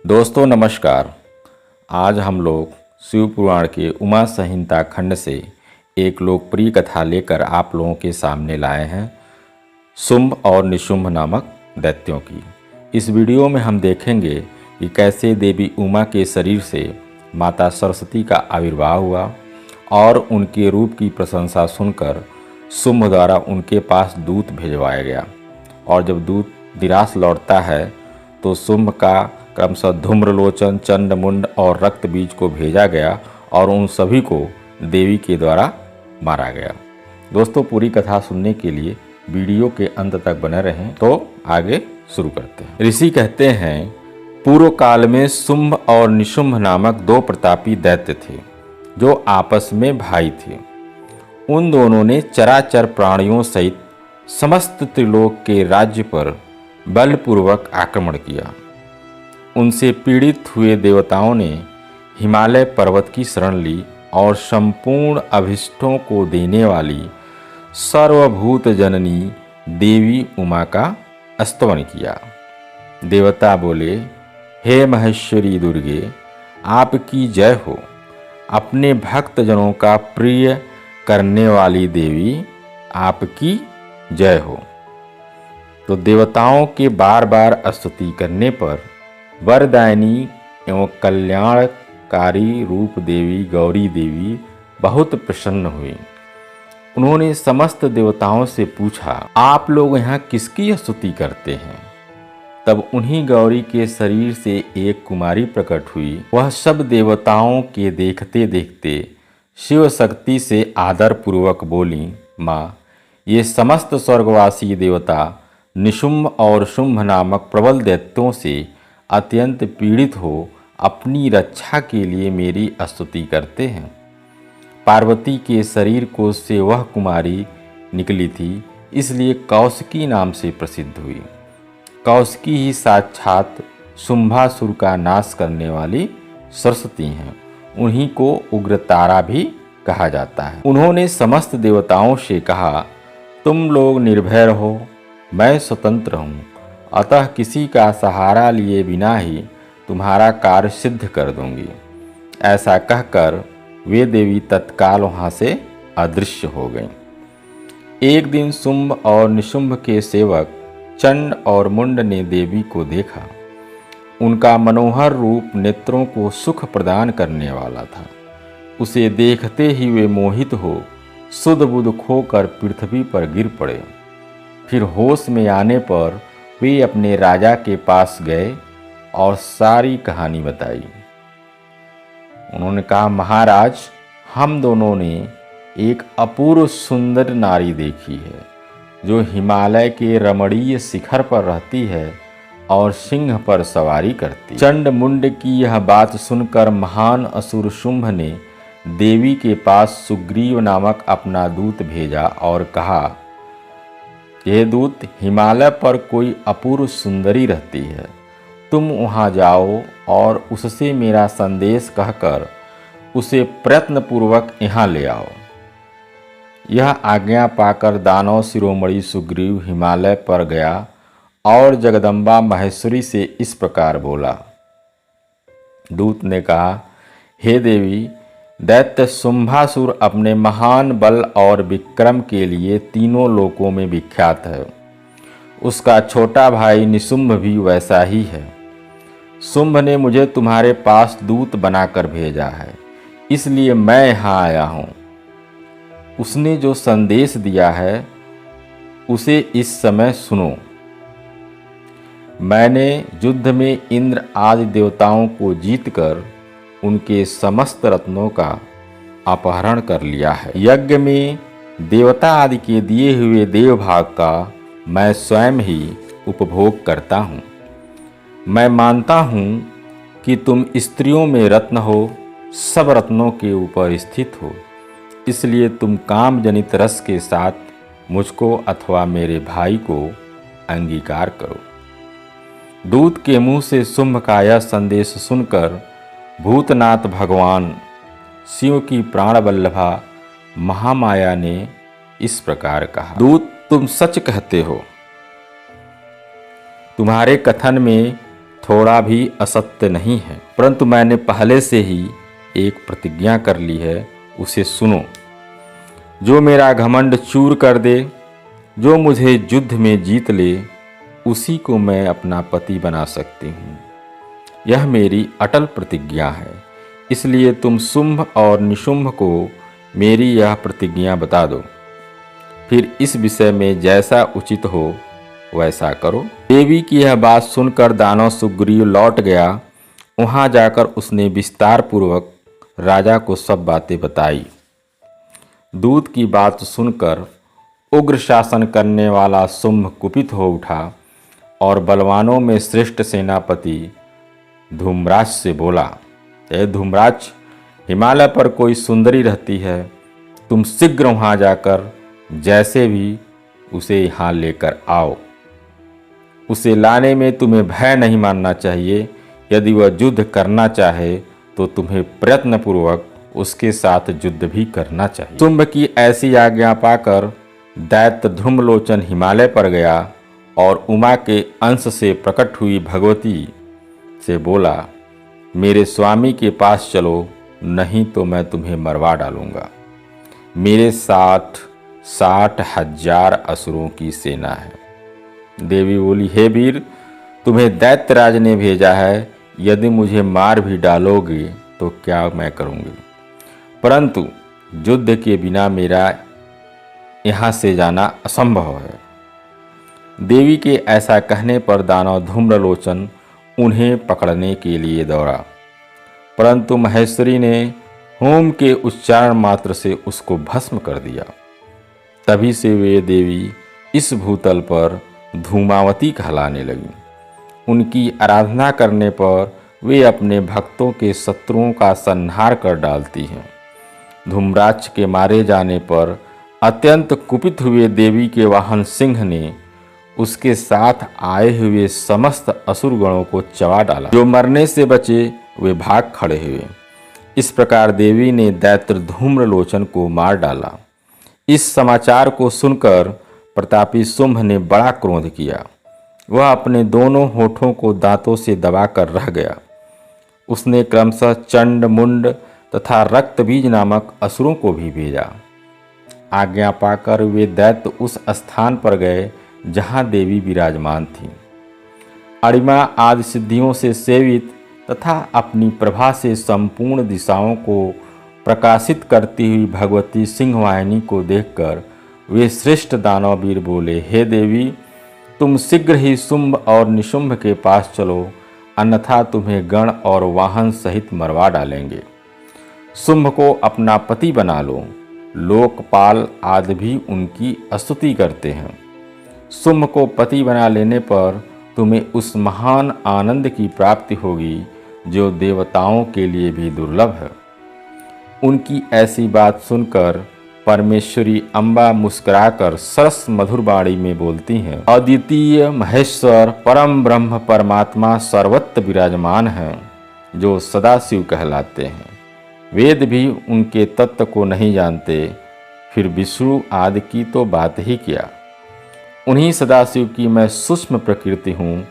दोस्तों नमस्कार। आज हम लोग शिव पुराण के उमा संहिता खंड से एक लोकप्रिय कथा लेकर आप लोगों के सामने लाए हैं, शुंभ और निशुंभ नामक दैत्यों की। इस वीडियो में हम देखेंगे कि कैसे देवी उमा के शरीर से माता सरस्वती का आविर्भाव हुआ और उनके रूप की प्रशंसा सुनकर शुंभ द्वारा उनके पास दूत भेजवाया गया। और जब दूत निराश लौटता है तो शुंभ का क्रमशः धूम्रलोचन, चंडमुंड और रक्त बीज को भेजा गया और उन सभी को देवी के द्वारा मारा गया। दोस्तों पूरी कथा सुनने के लिए वीडियो के अंत तक बने रहें। तो आगे शुरू करते हैं। ऋषि कहते हैं, पूर्व काल में शुंभ और निशुंभ नामक दो प्रतापी दैत्य थे जो आपस में भाई थे। उन दोनों ने चराचर प्राणियों सहित समस्त त्रिलोक के राज्य पर बलपूर्वक आक्रमण किया। उनसे पीड़ित हुए देवताओं ने हिमालय पर्वत की शरण ली और संपूर्ण अभिष्टों को देने वाली सर्वभूत जननी देवी उमा का स्तवन किया। देवता बोले, हे महेश्वरी दुर्गे, आपकी जय हो। अपने भक्त जनों का प्रिय करने वाली देवी, आपकी जय हो। तो देवताओं के बार बार स्तुति करने पर वरदायिनी एवं कल्याणकारी रूप देवी गौरी देवी बहुत प्रसन्न हुई। उन्होंने समस्त देवताओं से पूछा, आप लोग यहाँ किसकी स्तुति करते हैं? तब उन्हीं गौरी के शरीर से एक कुमारी प्रकट हुई। वह सब देवताओं के देखते देखते शिव शक्ति से आदर पूर्वक बोली, माँ, ये समस्त स्वर्गवासी देवता निशुंभ और शुंभ नामक प्रबल दैत्यों से अत्यंत पीड़ित हो अपनी रक्षा के लिए मेरी स्तुति करते हैं। पार्वती के शरीर को से वह कुमारी निकली थी, इसलिए कौशिकी नाम से प्रसिद्ध हुई। कौशिकी ही साक्षात शुंभासुर का नाश करने वाली सरस्वती हैं। उन्हीं को उग्रतारा भी कहा जाता है। उन्होंने समस्त देवताओं से कहा, तुम लोग निर्भय रहो, मैं स्वतंत्र हूँ, अतः किसी का सहारा लिए बिना ही तुम्हारा कार्य सिद्ध कर दूंगी। ऐसा कहकर वे देवी तत्काल वहाँ से अदृश्य हो गईं। एक दिन शुंभ और निशुंभ के सेवक चंड और मुंड ने देवी को देखा। उनका मनोहर रूप नेत्रों को सुख प्रदान करने वाला था। उसे देखते ही वे मोहित हो सुध बुध खोकर पृथ्वी पर गिर पड़े। फिर होश में आने पर वे अपने राजा के पास गए और सारी कहानी बताई। उन्होंने कहा, महाराज, हम दोनों ने एक अपूर्व सुंदर नारी देखी है जो हिमालय के रमणीय शिखर पर रहती है और सिंह पर सवारी करती। चंड मुंड की यह बात सुनकर महान असुर शुंभ ने देवी के पास सुग्रीव नामक अपना दूत भेजा और कहा, यह दूत हिमालय पर कोई अपूर्व सुंदरी रहती है, तुम वहाँ जाओ और उससे मेरा संदेश कहकर उसे प्रयत्नपूर्वक यहाँ ले आओ। यह आज्ञा पाकर दानव शिरोमणि सुग्रीव हिमालय पर गया और जगदम्बा महेश्वरी से इस प्रकार बोला। दूत ने कहा, हे देवी, दैत्य शुंभासुर अपने महान बल और विक्रम के लिए तीनों लोकों में विख्यात है। उसका छोटा भाई निशुंभ भी वैसा ही है। शुंभ ने मुझे तुम्हारे पास दूत बनाकर भेजा है, इसलिए मैं यहाँ आया हूँ। उसने जो संदेश दिया है उसे इस समय सुनो। मैंने युद्ध में इंद्र आदि देवताओं को जीतकर उनके समस्त रत्नों का अपहरण कर लिया है। यज्ञ में देवता आदि के दिए हुए देवभाग का मैं स्वयं ही उपभोग करता हूँ। मैं मानता हूँ कि तुम स्त्रियों में रत्न हो, सब रत्नों के ऊपर स्थित हो, इसलिए तुम काम जनित रस के साथ मुझको अथवा मेरे भाई को अंगीकार करो। दूत के मुंह से शुंभ का यह संदेश सुनकर भूतनाथ भगवान शिव की प्राणवल्लभा महामाया ने इस प्रकार कहा, दूत, तुम सच कहते हो। तुम्हारे कथन में थोड़ा भी असत्य नहीं है, परंतु मैंने पहले से ही एक प्रतिज्ञा कर ली है, उसे सुनो। जो मेरा घमंड चूर कर दे, जो मुझे युद्ध में जीत ले, उसी को मैं अपना पति बना सकती हूँ। यह मेरी अटल प्रतिज्ञा है। इसलिए तुम शुंभ और निशुंभ को मेरी यह प्रतिज्ञा बता दो, फिर इस विषय में जैसा उचित हो वैसा करो। देवी की यह बात सुनकर दानव सुग्रीव लौट गया। वहां जाकर उसने विस्तार पूर्वक राजा को सब बातें बताई। दूत की बात सुनकर उग्र शासन करने वाला शुंभ कुपित हो उठा और बलवानों में श्रेष्ठ सेनापति धूम्राज से बोला, ए धूम्राज, हिमालय पर कोई सुंदरी रहती है, तुम शीघ्र वहां जाकर जैसे भी उसे यहाँ लेकर आओ। उसे लाने में तुम्हें भय नहीं मानना चाहिए। यदि वह युद्ध करना चाहे तो तुम्हें प्रयत्नपूर्वक उसके साथ युद्ध भी करना चाहिए। शुंभ की ऐसी आज्ञा पाकर दैत्य ध्रुमलोचन हिमालय पर गया और उमा के अंश से प्रकट हुई भगवती से बोला, मेरे स्वामी के पास चलो, नहीं तो मैं तुम्हें मरवा डालूंगा। मेरे साथ 60,000 असुरों की सेना है। देवी बोली, हे वीर, तुम्हें दैत्यराज ने भेजा है। यदि मुझे मार भी डालोगे तो क्या मैं करूंगी, परंतु युद्ध के बिना मेरा यहाँ से जाना असंभव है। देवी के ऐसा कहने पर दानव धूम्रलोचन उन्हें पकड़ने के लिए दौड़ा, परंतु महेश्वरी ने होम के उच्चारण मात्र से उसको भस्म कर दिया। तभी से वे देवी इस भूतल पर धूमावती कहलाने लगी। उनकी आराधना करने पर वे अपने भक्तों के शत्रुओं का संहार कर डालती हैं। धूम्राक्ष के मारे जाने पर अत्यंत कुपित हुए देवी के वाहन सिंह ने उसके साथ आए हुए समस्त असुरगणों को चबा डाला। जो मरने से बचे वे भाग खड़े हुए। इस प्रकार देवी ने दैत्य धूम्रलोचन को मार डाला। इस समाचार को सुनकर प्रतापी शुंभ ने बड़ा क्रोध किया। वह अपने दोनों होठों को दांतों से दबाकर रह गया। उसने क्रमशः चंड, मुंड तथा रक्तबीज नामक असुरों को भी भेजा। आज्ञा पाकर वे दैत्य उस स्थान पर गए जहाँ देवी विराजमान थी। अणिमा आदि सिद्धियों से सेवित तथा अपनी प्रभा से संपूर्ण दिशाओं को प्रकाशित करती हुई भगवती सिंहवाहिनी को देखकर वे श्रेष्ठ दानववीर बोले, हे देवी, तुम शीघ्र ही शुंभ और निशुंभ के पास चलो, अन्यथा तुम्हें गण और वाहन सहित मरवा डालेंगे। शुंभ को अपना पति बना लो। लोकपाल आदि भी उनकी स्तुति करते हैं। शुंभ को पति बना लेने पर तुम्हें उस महान आनंद की प्राप्ति होगी जो देवताओं के लिए भी दुर्लभ है। उनकी ऐसी बात सुनकर परमेश्वरी अम्बा मुस्कुराकर सरस मधुर वाणी में बोलती हैं, अद्वितीय महेश्वर परम ब्रह्म परमात्मा सर्वत्र विराजमान हैं, जो सदाशिव कहलाते हैं। वेद भी उनके तत्व को नहीं जानते, फिर विष्णु आदि की तो बात ही क्या। उन्हीं सदाशिव की मैं सूक्ष्म प्रकृति हूँ,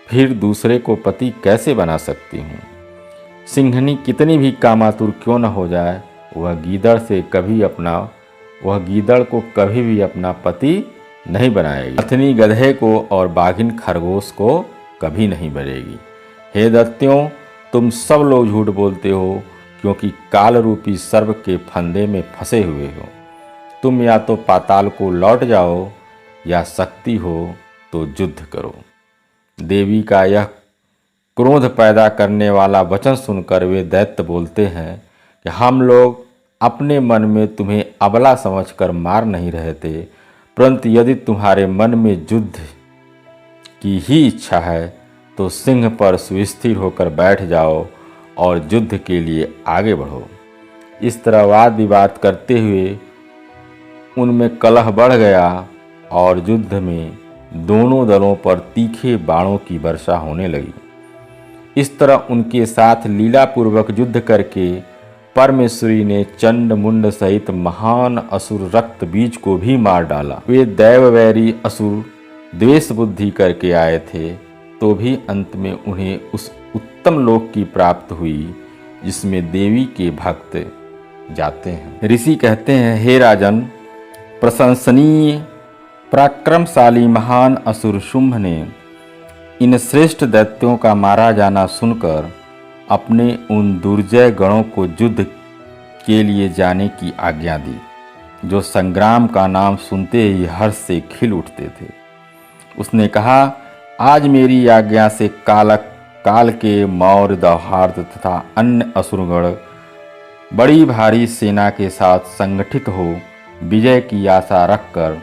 फिर दूसरे को पति कैसे बना सकती हूँ। सिंहनी कितनी भी कामातुर क्यों न हो जाए, वह गीदड़ को कभी भी अपना पति नहीं बनाएगी। अथनी गधे को और बाघिन खरगोश को कभी नहीं बनेगी। हे दैत्यों, तुम सब लोग झूठ बोलते हो, क्योंकि काल रूपी सर्प के फंदे में फंसे हुए हो। तुम या तो पाताल को लौट जाओ या शक्ति हो तो युद्ध करो। देवी का यह क्रोध पैदा करने वाला वचन सुनकर वे दैत्य बोलते हैं कि हम लोग अपने मन में तुम्हें अबला समझकर मार नहीं रहे थे, परंतु यदि तुम्हारे मन में युद्ध की ही इच्छा है तो सिंह पर सुस्थिर होकर बैठ जाओ और युद्ध के लिए आगे बढ़ो। इस तरह वाद विवाद करते हुए उनमें कलह बढ़ गया और युद्ध में दोनों दलों पर तीखे बाणों की वर्षा होने लगी। इस तरह उनके साथ लीलापूर्वक युद्ध करके परमेश्वरी ने चंड मुंड सहित महान असुर रक्त बीज को भी मार डाला। वे दैववैरी असुर द्वेष बुद्धि करके आए थे, तो भी अंत में उन्हें उस उत्तम लोक की प्राप्त हुई जिसमें देवी के भक्त जाते हैं। ऋषि कहते हैं, हे राजन, प्रशंसनीय पराक्रमशाली महान असुर शुंभ ने इन श्रेष्ठ दैत्यों का मारा जाना सुनकर अपने उन दुर्जय गणों को युद्ध के लिए जाने की आज्ञा दी, जो संग्राम का नाम सुनते ही हर्ष से खिल उठते थे। उसने कहा, आज मेरी आज्ञा से काल के मौर्य दौहार्द तथा अन्य असुरगण बड़ी भारी सेना के साथ संगठित हो विजय की आशा रखकर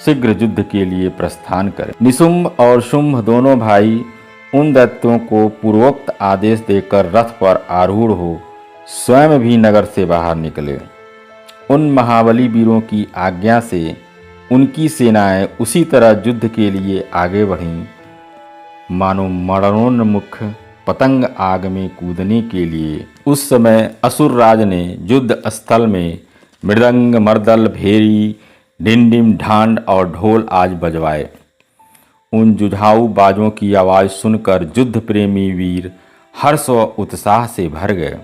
शीघ्र युद्ध के लिए प्रस्थान करें। निशुंभ और शुंभ दोनों भाई उन दैत्यों को पूर्वोक्त आदेश देकर रथ पर आरूढ़ हो स्वयं भी नगर से बाहर निकले। उन महाबली वीरों की आज्ञा से उनकी सेनाएं उसी तरह युद्ध के लिए आगे बढ़ीं, मानो मरणोन्मुख पतंग आग में कूदने के लिए। उस समय असुर राज ने युद्ध स्थल में मृदंग, मर्दल, भेरी, डिंडिम, ढांड और ढोल आज बजवाए। उन जुझाऊ बाजों की आवाज़ सुनकर युद्ध प्रेमी वीर हर्ष व उत्साह से भर गए,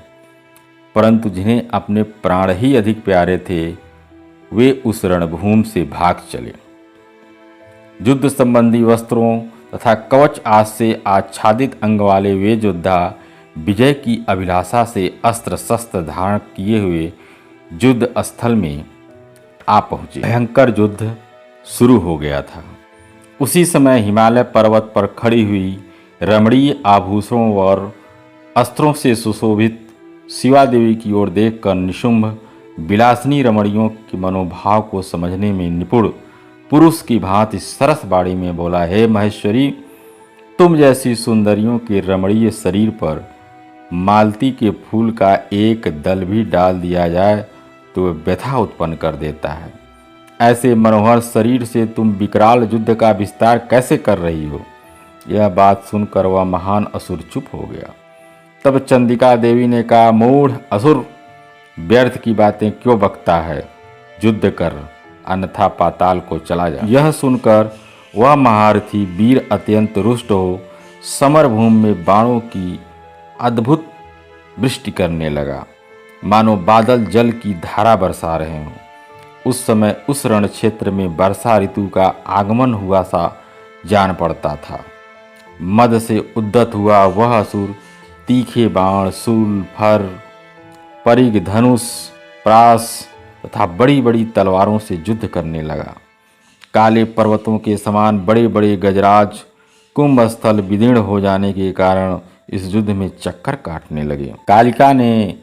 परंतु जिन्हें अपने प्राण ही अधिक प्यारे थे वे उस रणभूमि से भाग चले। युद्ध संबंधी वस्त्रों तथा कवच आज से आच्छादित अंग वाले वे योद्धा विजय की अभिलाषा से अस्त्र शस्त्र धारण किए हुए युद्ध स्थल में आ पहुँचे। भयंकर युद्ध शुरू हो गया था। उसी समय हिमालय पर्वत पर खड़ी हुई रमणीय आभूषणों और अस्त्रों से सुशोभित शिवा देवी की ओर देखकर निशुंभ विलासिनी रमणियों के मनोभाव को समझने में निपुण पुरुष की भांति सरस बाड़ी में बोला, हे महेश्वरी, तुम जैसी सुंदरियों के रमणीय शरीर पर मालती के फूल का एक दल भी डाल दिया जाए तो वह व्यथा उत्पन्न कर देता है। ऐसे मनोहर शरीर से तुम विकराल युद्ध का विस्तार कैसे कर रही हो? यह बात सुनकर वह महान असुर चुप हो गया। तब चंडिका देवी ने कहा, मूढ़ असुर, व्यर्थ की बातें क्यों बकता है? युद्ध कर, अन्यथा पाताल को चला जा। यह सुनकर वह महारथी वीर अत्यंत रुष्ट हो समरभूमि में बाणों की अद्भुत वृष्टि करने लगा, मानो बादल जल की धारा बरसा रहे हों। उस समय उस रण क्षेत्र में वर्षा ऋतु का आगमन हुआ सा जान पड़ता था। मद से उद्यत हुआ वह असुर तीखे बाण, शूल, फर, परिघ, धनुष, प्रास तथा बड़ी बड़ी तलवारों से युद्ध करने लगा। काले पर्वतों के समान बड़े बड़े गजराज कुंभ स्थल विदीर्ण हो जाने के कारण इस युद्ध में चक्कर काटने लगे। कालिका ने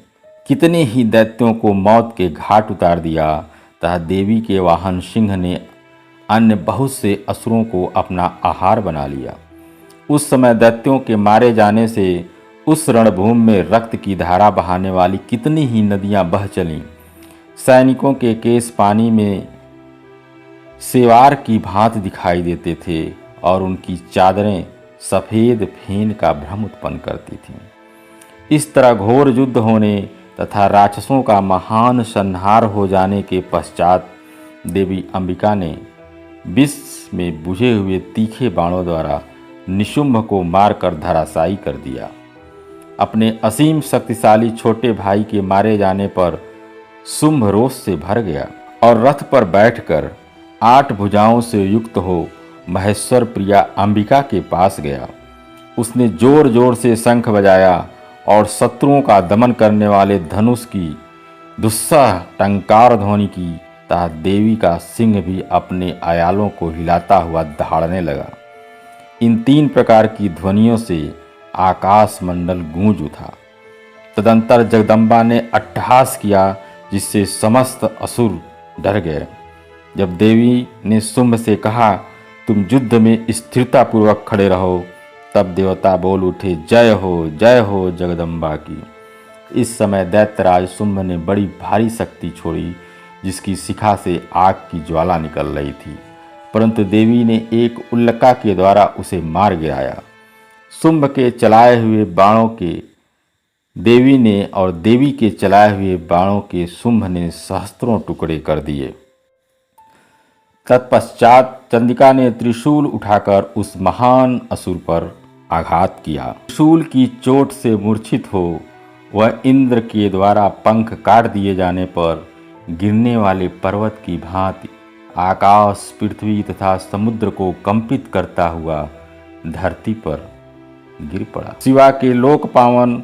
कितने ही दैत्यों को मौत के घाट उतार दिया तथा देवी के वाहन सिंह ने अन्य बहुत से असुरों को अपना आहार बना लिया। उस समय दैत्यों के मारे जाने से उस रणभूमि में रक्त की धारा बहाने वाली कितनी ही नदियां बह चलीं। सैनिकों के केस पानी में सेवार की भांति दिखाई देते थे और उनकी चादरें सफ़ेद फेन का भ्रम उत्पन्न करती थीं। इस तरह घोर युद्ध होने तथा राक्षसों का महान संहार हो जाने के पश्चात देवी अंबिका ने विष में बुझे हुए तीखे बाणों द्वारा निशुंभ को मारकर धराशायी कर दिया। अपने असीम शक्तिशाली छोटे भाई के मारे जाने पर शुंभ रोष से भर गया और रथ पर बैठकर 8 भुजाओं से युक्त हो महेश्वर प्रिया अंबिका के पास गया। उसने जोर जोर से शंख बजाया और शत्रुओं का दमन करने वाले धनुष की दुस्सह टंकार ध्वनि की तथा देवी का सिंह भी अपने आयालों को हिलाता हुआ दहाड़ने लगा। इन 3 प्रकार की ध्वनियों से आकाश मंडल गूंज उठा। तदंतर जगदम्बा ने अट्टहास किया, जिससे समस्त असुर डर गए। जब देवी ने शुंभ से कहा, तुम युद्ध में स्थिरतापूर्वक खड़े रहो, तब देवता बोल उठे, जय हो जगदम्बा की। इस समय दैत्यराज शुंभ ने बड़ी भारी शक्ति छोड़ी, जिसकी शिखा से आग की ज्वाला निकल रही थी, परंतु देवी ने एक उल्का के द्वारा उसे मार गिराया। शुंभ के चलाए हुए बाणों के देवी ने और देवी के चलाए हुए बाणों के शुंभ ने सहस्त्रों टुकड़े कर दिए। तत्पश्चात चंडिका ने त्रिशूल उठाकर उस महान असुर पर आघात किया। त्रिशूल की चोट से मूर्छित हो वह इंद्र के द्वारा पंख काट दिए जाने पर गिरने वाले पर्वत की भांति आकाश, पृथ्वी तथा समुद्र को कंपित करता हुआ धरती पर गिर पड़ा। शिवा के लोक पावन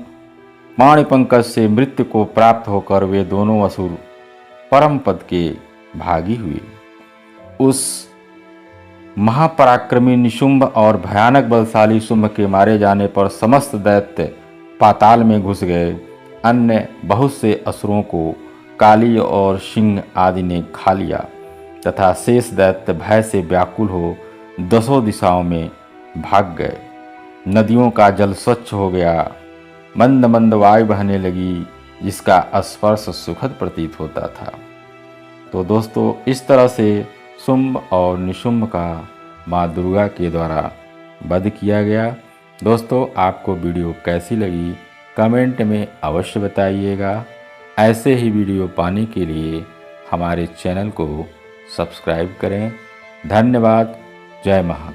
पाणि पंकज से मृत्यु को प्राप्त होकर वे दोनों असुर परम पद के भागी हुए। उस महापराक्रमी निशुंभ और भयानक बलशाली शुंभ के मारे जाने पर समस्त दैत्य पाताल में घुस गए। अन्य बहुत से असुरों को काली और सिंह आदि ने खा लिया तथा शेष दैत्य भय से व्याकुल हो दसों दिशाओं में भाग गए। नदियों का जल स्वच्छ हो गया, मंद मंद वायु बहने लगी जिसका स्पर्श सुखद प्रतीत होता था। तो दोस्तों, इस तरह से शुंभ और निशुंभ का माँ दुर्गा के द्वारा वध किया गया। दोस्तों, आपको वीडियो कैसी लगी कमेंट में अवश्य बताइएगा। ऐसे ही वीडियो पाने के लिए हमारे चैनल को सब्सक्राइब करें। धन्यवाद। जय महाकाल।